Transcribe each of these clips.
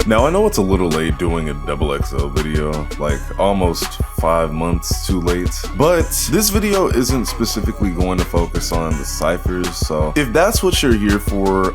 Now I know it's a little late doing a XXL video, like almost 5 months too late, but this video isn't specifically going to focus on the ciphers, so if that's what you're here for,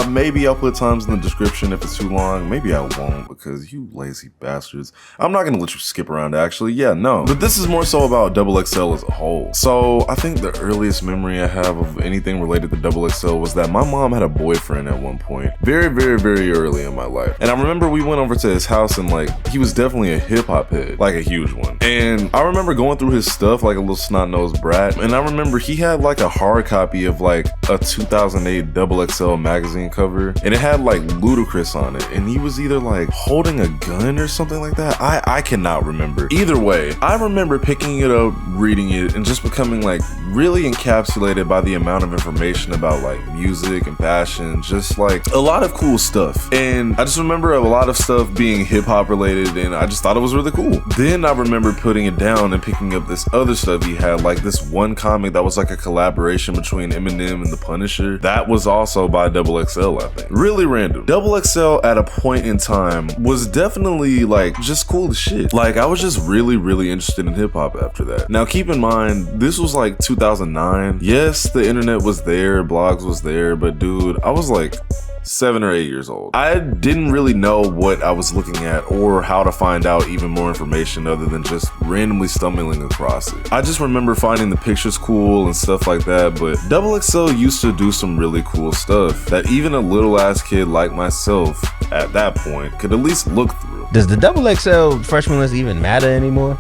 maybe I'll put times in the description if it's too long. Maybe I won't, because you lazy bastards. I'm not gonna let you skip around actually, yeah, no. But this is more so about XXL as a whole. So I think the earliest memory I have of anything related to XXL was that my mom had a boyfriend at one point, very early in my life. And I remember we went over to his house and like, he was definitely a hip hop head, like a huge one. And I remember going through his stuff like a little snot-nosed brat. And I remember he had like a hard copy of like a 2008 XXL magazine cover. And it had like Ludacris on it. And he was either like holding a gun or something like that. I cannot remember. Either way, I remember picking it up, reading it, and just becoming like really encapsulated by the amount of information about like music and passion, just like a lot of cool stuff. And I just remember a lot of stuff being hip hop related, and I just thought it was really cool. Then I remember putting it down and picking up this other stuff he had, like this one comic that was like a collaboration between Eminem and the Punisher. That was also by XXL, I think. Really random. XXL at a point in time was definitely like just cool as shit. Like I was just really interested in hip hop after that. Now keep in mind, this was like 2009. Yes, the internet was there, blogs was there, but dude, I was like 7 or 8 years old. I didn't really know what I was looking at or how to find out even more information other than just randomly stumbling across it. I just remember finding the pictures cool and stuff like that, but XXL used to do some really cool stuff that even a little ass kid like myself at that point could at least look through. Does the XXL freshman list even matter anymore?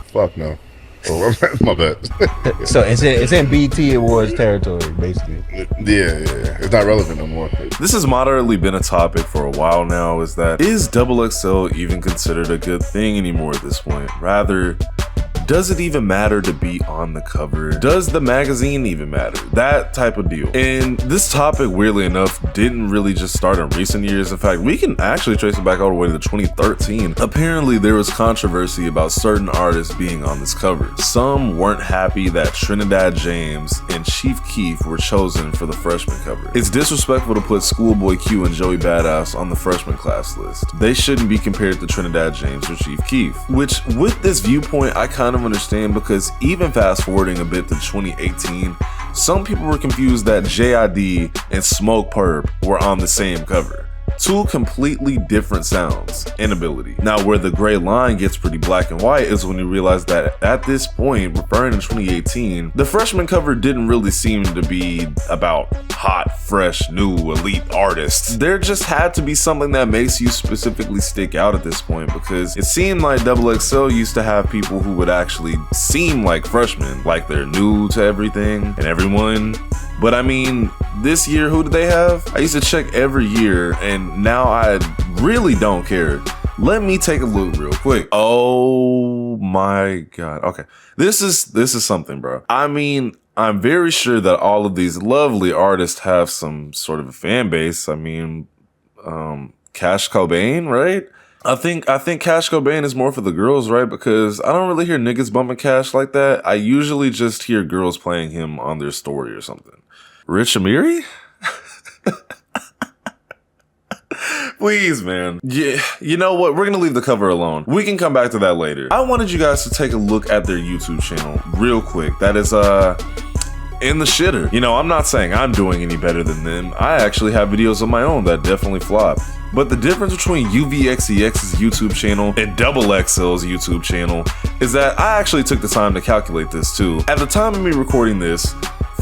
Fuck no. Oh, my bad. So it's in BT Awards territory, basically. Yeah. It's not relevant no more. This has moderately been a topic for a while now, is XXL even considered a good thing anymore at this point? Rather, does it even matter to be on the cover? Does the magazine even matter? That type of deal. And this topic, weirdly enough, didn't really just start in recent years. In fact, we can actually trace it back all the way to 2013. Apparently, there was controversy about certain artists being on this cover. Some weren't happy that Trinidad James and Chief Keef were chosen for the freshman cover. It's disrespectful to put Schoolboy Q and Joey Badass on the freshman class list. They shouldn't be compared to Trinidad James or Chief Keef. Which, with this viewpoint, I kind of understand, because even fast forwarding a bit to 2018, some people were confused that JID and Smoke Perp were on the same cover. Two completely different sounds and ability. Now, where the gray line gets pretty black and white is when you realize that at this point, referring to 2018, the freshman cover didn't really seem to be about hot, fresh, new, elite artists. There just had to be something that makes you specifically stick out at this point, because it seemed like XXL used to have people who would actually seem like freshmen, like they're new to everything and everyone. But I mean, this year, who did they have? I used to check every year, and now I really don't care. Let me take a look real quick. Oh my God. Okay. This is something, bro. I mean, I'm very sure that all of these lovely artists have some sort of a fan base. I mean, Cash Cobain, right? I think Cash Cobain is more for the girls, right? Because I don't really hear niggas bumping Cash like that. I usually just hear girls playing him on their story or something. Rich Amiri? Please, man. Yeah, you know what? We're gonna leave the cover alone. We can come back to that later. I wanted you guys to take a look at their YouTube channel real quick. That is, in the shitter. You know, I'm not saying I'm doing any better than them. I actually have videos of my own that definitely flop. But the difference between UVXEX's YouTube channel and XXL's YouTube channel is that I actually took the time to calculate this too. At the time of me recording this,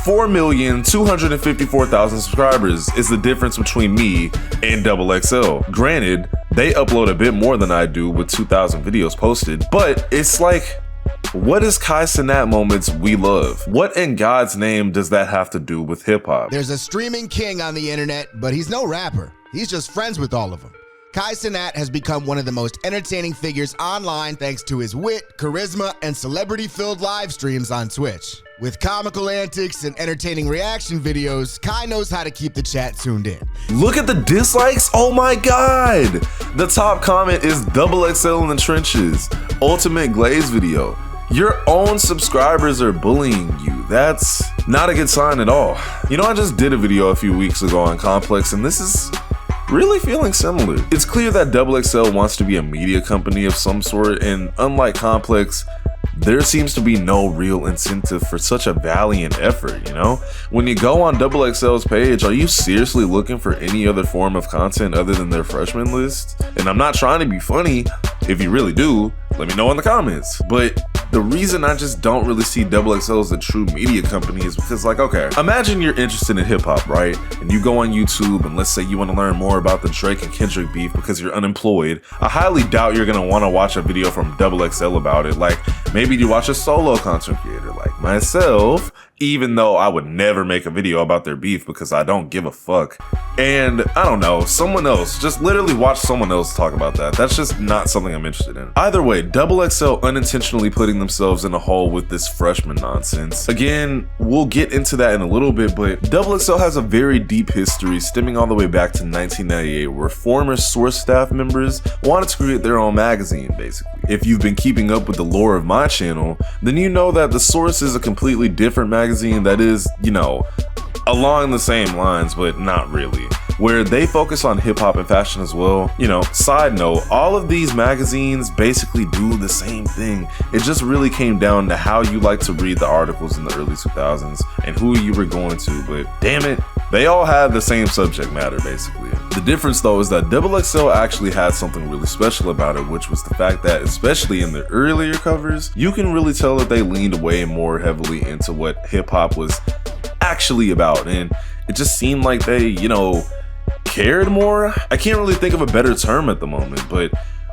4,254,000 subscribers is the difference between me and XXL. Granted, they upload a bit more than I do with 2,000 videos posted, but it's like, what is Kai Cenat moments we love? What in God's name does that have to do with hip hop? There's a streaming king on the internet, but he's no rapper. He's just friends with all of them. Kai Cenat has become one of the most entertaining figures online thanks to his wit, charisma, and celebrity-filled live streams on Twitch. With comical antics and entertaining reaction videos, Kai knows how to keep the chat tuned in. Look at the dislikes, oh my God! The top comment is XXL in the trenches, ultimate glaze video. Your own subscribers are bullying you. That's not a good sign at all. You know, I just did a video a few weeks ago on Complex, and this is really feeling similar. It's clear that XXL wants to be a media company of some sort, and unlike Complex, there seems to be no real incentive for such a valiant effort, you know? When you go on XXL's page, are you seriously looking for any other form of content other than their freshman list? And I'm not trying to be funny. If you really do, let me know in the comments. But the reason I just don't really see XXL as a true media company is because, like, okay, imagine you're interested in hip hop, right? And you go on YouTube and let's say you want to learn more about the Drake and Kendrick beef because you're unemployed. I highly doubt you're gonna want to watch a video from XXL about it. Like, maybe you watch a solo content creator like myself, even though I would never make a video about their beef because I don't give a fuck. And I don't know, someone else, just literally watch someone else talk about that. That's just not something I'm interested in. Either way, XXL unintentionally putting themselves in a hole with this freshman nonsense. Again, we'll get into that in a little bit, but XXL has a very deep history stemming all the way back to 1998, where former Source staff members wanted to create their own magazine, basically. If you've been keeping up with the lore of my channel, then you know that the Source is a completely different magazine that is, you know, along the same lines, but not really, where they focus on hip hop and fashion as well. You know, side note, all of these magazines basically do the same thing. It just really came down to how you like to read the articles in the early 2000s and who you were going to, but damn it, they all had the same subject matter basically. The difference though is that XXL actually had something really special about it, which was the fact that, especially in the earlier covers, you can really tell that they leaned way more heavily into what hip hop was actually about, and it just seemed like they, you know, cared more. I can't really think of a better term at the moment, but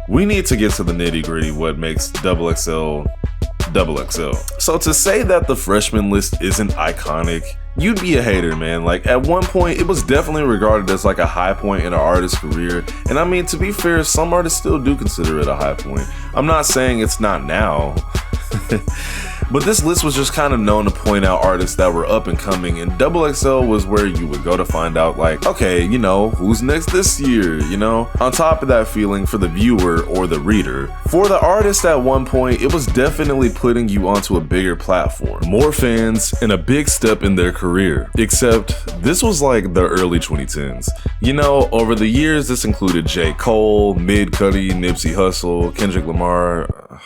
we need to get to the nitty-gritty what makes XXL XXL. So to say that the freshman list isn't iconic, you'd be a hater, man. Like, at one point it was definitely regarded as like a high point in an artist's career, and I mean, to be fair, some artists still do consider it a high point. I'm not saying it's not now. But this list was just kind of known to point out artists that were up and coming, and XXL was where you would go to find out, like, okay, you know, who's next this year, you know? On top of that feeling for the viewer or the reader, for the artist at one point, it was definitely putting you onto a bigger platform, more fans, and a big step in their career. Except, this was like the early 2010s. You know, over the years, this included J. Cole, Mid Cudi, Nipsey Hussle, Kendrick Lamar,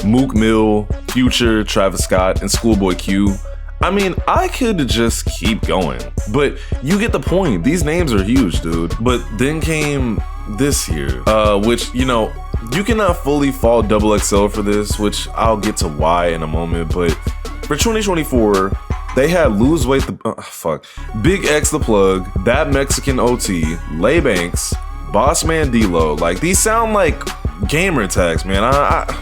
Mook Mill, Future, Travis Scott, and Schoolboy Q. I mean, I could just keep going, but you get the point. These names are huge, dude. But then came this year, which, you know, you cannot fully fault XXL for this, which I'll get to why in a moment, but for 2024, they had Lose Weight, Big X the Plug, That Mexican OT, Lay Banks, Boss Man D-Lo. Like, these sound like gamer tags, man.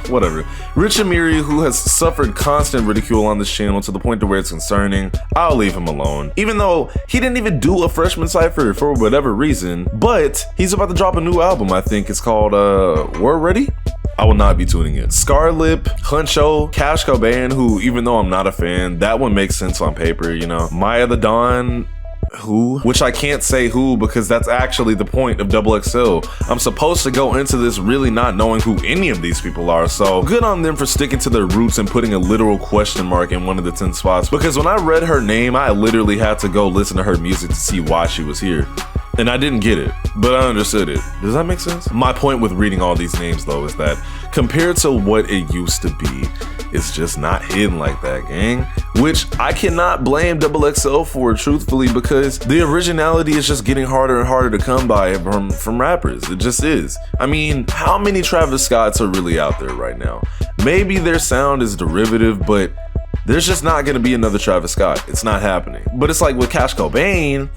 Whatever. Rich Amiri, who has suffered constant ridicule on this channel to the point to where it's concerning, I'll leave him alone. Even though he didn't even do a freshman cypher for whatever reason, but he's about to drop a new album. I think it's called We're Ready? I will not be tuning in. Scarlip, Huncho, Cash Cobain, who, even though I'm not a fan, that one makes sense on paper, you know. Maya the Dawn, who? Which I can't say who because that's actually the point of XXL. I'm supposed to go into this really not knowing who any of these people are, so good on them for sticking to their roots and putting a literal question mark in one of the 10 spots, because when I read her name, I literally had to go listen to her music to see why she was here. And I didn't get it, but I understood it. Does that make sense? My point with reading all these names though is that compared to what it used to be, it's just not hidden like that, gang. Which I cannot blame XXL for, truthfully, because the originality is just getting harder and harder to come by from rappers. It just is. I mean, how many Travis Scotts are really out there right now? Maybe their sound is derivative, but there's just not gonna be another Travis Scott. It's not happening. But it's like with Cash Cobain,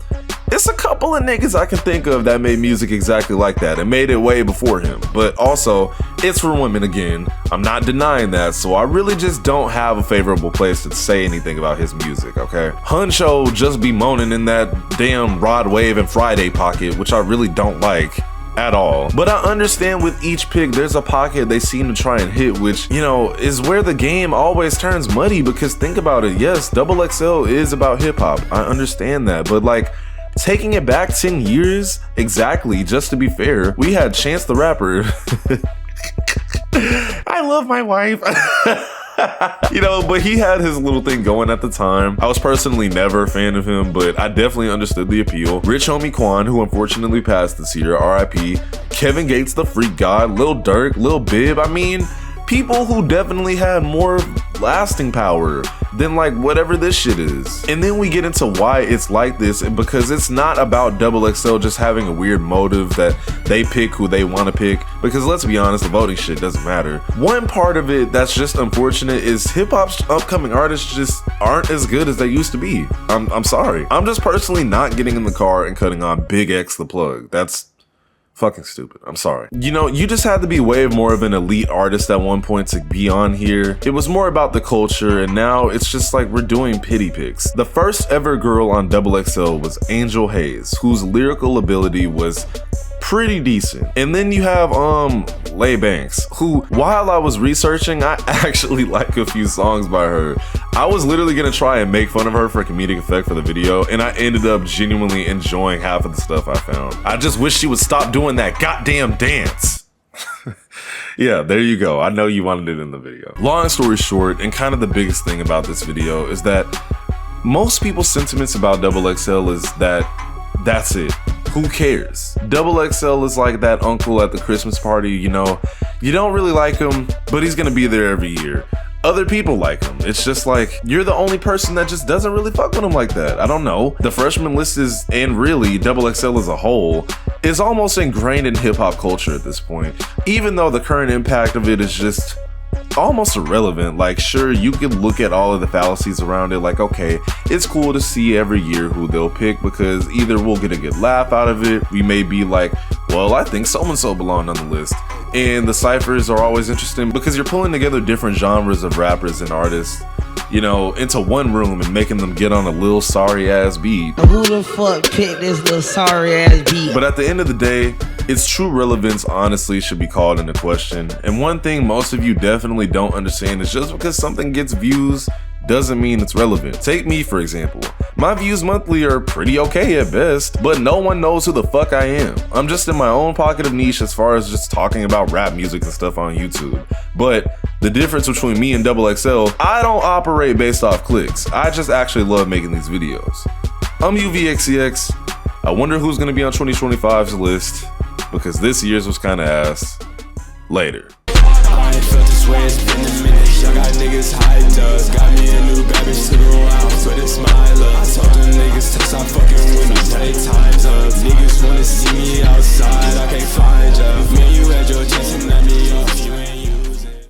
it's a couple of niggas I can think of that made music exactly like that and made it way before him. But also, it's for women again. I'm not denying that, so I really just don't have a favorable place to say anything about his music, okay? Huncho just be moaning in that damn Rod Wave and Friday pocket, which I really don't like at all. But I understand with each pick, there's a pocket they seem to try and hit, which, you know, is where the game always turns muddy, because think about it, yes, XXL is about hip hop. I understand that, but like, taking it back 10 years, exactly, just to be fair, we had Chance the Rapper. I love my wife. You know, but he had his little thing going at the time. I was personally never a fan of him, but I definitely understood the appeal. Rich Homie Quan, who unfortunately passed this year, RIP. Kevin Gates, the Freak God, Lil Durk, Lil Bib. I mean, people who definitely had more lasting power than like whatever this shit is. And then we get into why it's like this, because it's not about XXL just having a weird motive that they pick who they want to pick, because let's be honest, the voting shit doesn't matter. One part of it that's just unfortunate is hip-hop's upcoming artists just aren't as good as they used to be. I'm sorry. I'm just personally not getting in the car and cutting on Big X the Plug. That's fucking stupid. I'm sorry. You know, you just had to be way more of an elite artist at one point to be on here. It was more about the culture, and now it's just like we're doing pity picks. The first ever girl on XXL was Angel Hayes, whose lyrical ability was pretty decent. And then you have Lay Banks, who, while I was researching, I actually like a few songs by her. I was literally gonna try and make fun of her for comedic effect for the video, and I ended up genuinely enjoying half of the stuff I found. I just wish she would stop doing that goddamn dance. Yeah, there you go. I know you wanted it in the video. Long story short, and kind of the biggest thing about this video is that most people's sentiments about XXL is that that's it. Who cares? XXL is like that uncle at the Christmas party, you know, you don't really like him, but he's gonna be there every year. Other people like him. It's just like, you're the only person that just doesn't really fuck with him like that. I don't know. The freshman list is, and really XXL as a whole, is almost ingrained in hip hop culture at this point, even though the current impact of it is just almost irrelevant. Like, sure, you could look at all of the fallacies around it, like, okay, it's cool to see every year who they'll pick, because either we'll get a good laugh out of it, we may be like, well, I think so-and-so belonged on the list. And the ciphers are always interesting because you're pulling together different genres of rappers and artists, you know, into one room and making them get on a little sorry ass beat. Who the fuck picked this little sorry ass beat? But at the end of the day, its true relevance honestly should be called into question. And one thing most of you definitely don't understand is just because something gets views doesn't mean it's relevant. Take me, for example. My views monthly are pretty okay at best, but no one knows who the fuck I am. I'm just in my own pocket of niche as far as just talking about rap music and stuff on YouTube. But the difference between me and XXL, I don't operate based off clicks. I just actually love making these videos. I'm UVXCX. I wonder who's gonna be on 2025's list, because this year's was kinda ass. Later. I ain't felt this way, it's been a minute. Y'all got niggas